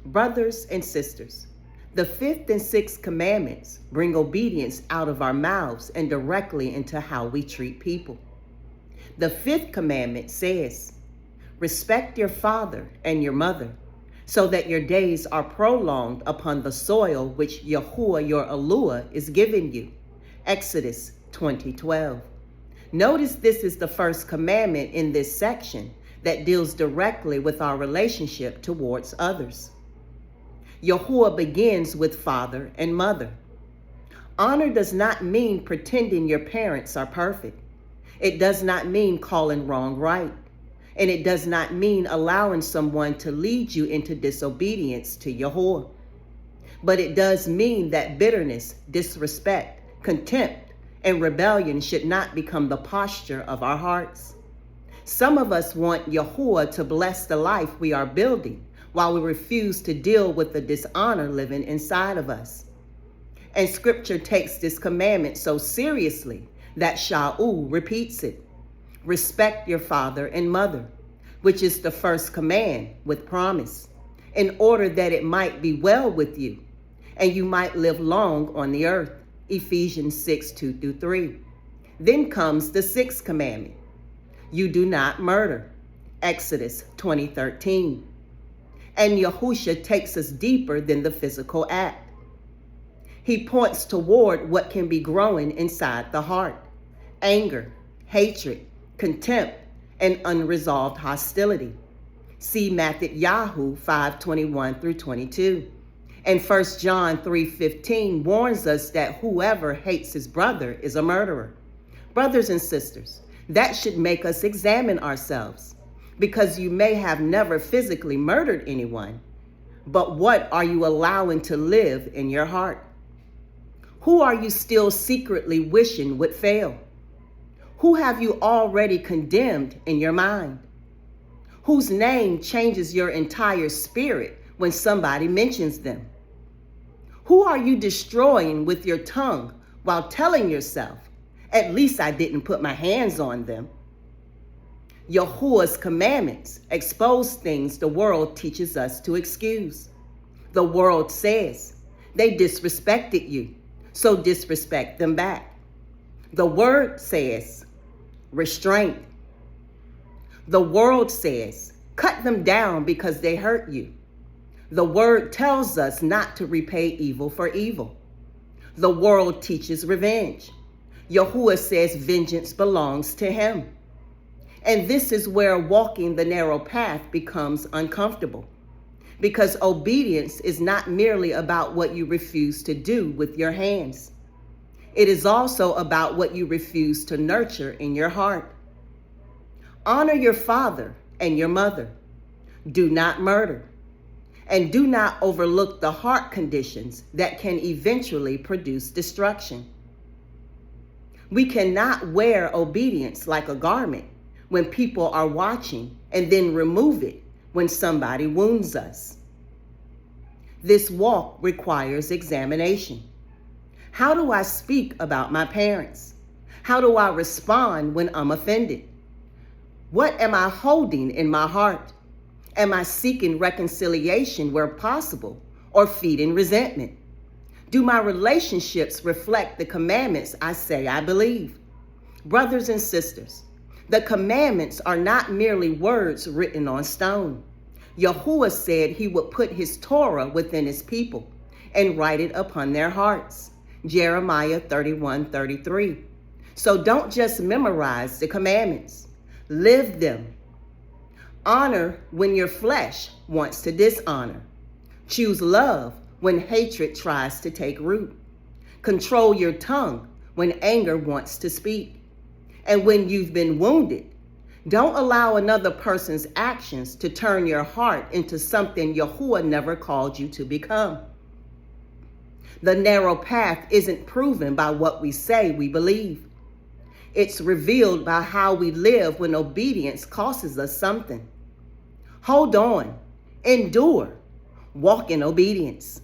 Brothers and sisters, the fifth and sixth commandments bring obedience out of our mouths and directly into how we treat people. The fifth commandment says, respect your father and your mother, so that your days are prolonged upon the soil which Yahuwah your Elohim is giving you. Exodus 20:12. Notice this is the first commandment in this section that deals directly with our relationship towards others. Yahuwah begins with father and mother. Honor does not mean pretending your parents are perfect. It does not mean calling wrong right. And it does not mean allowing someone to lead you into disobedience to Yahuwah. But it does mean that bitterness, disrespect, contempt, and rebellion should not become the posture of our hearts. Some of us want Yahuwah to bless the life we are building, while we refuse to deal with the dishonor living inside of us. And scripture takes this commandment so seriously that Shaul repeats it. Respect your father and mother, which is the first command with promise, in order that it might be well with you, and you might live long on the earth. Ephesians 6:2-3. Then comes the sixth commandment. You do not murder. Exodus 20:13. And Yahusha takes us deeper than the physical act. He points toward what can be growing inside the heart: anger, hatred, contempt, and unresolved hostility. See Matthew 5:21-22. And 1 John 3:15 warns us that whoever hates his brother is a murderer. Brothers and sisters, that should make us examine ourselves, because you may have never physically murdered anyone, but what are you allowing to live in your heart? Who are you still secretly wishing would fail? Who have you already condemned in your mind? Whose name changes your entire spirit when somebody mentions them? Who are you destroying with your tongue while telling yourself, at least I didn't put my hands on them? Yahuwah's commandments expose things the world teaches us to excuse. The world says, they disrespected you, so disrespect them back. The word says, restraint. The world says, cut them down because they hurt you. The word tells us not to repay evil for evil. The world teaches revenge. Yahuwah says vengeance belongs to him. And this is where walking the narrow path becomes uncomfortable, because obedience is not merely about what you refuse to do with your hands. It is also about what you refuse to nurture in your heart. Honor your father and your mother. Do not murder. And do not overlook the heart conditions that can eventually produce destruction. We cannot wear obedience like a garment when people are watching and then remove it when somebody wounds us. This walk requires examination. How do I speak about my parents? How do I respond when I'm offended? What am I holding in my heart? Am I seeking reconciliation where possible or feeding resentment? Do my relationships reflect the commandments I say I believe? Brothers and sisters, the commandments are not merely words written on stone. Yahuwah said he would put his Torah within his people and write it upon their hearts. Jeremiah 31:33. So don't just memorize the commandments. Live them. Honor when your flesh wants to dishonor. Choose love when hatred tries to take root. Control your tongue when anger wants to speak. And when you've been wounded, don't allow another person's actions to turn your heart into something Yahuwah never called you to become. The narrow path isn't proven by what we say we believe. It's revealed by how we live when obedience costs us something. Hold on, endure, walk in obedience.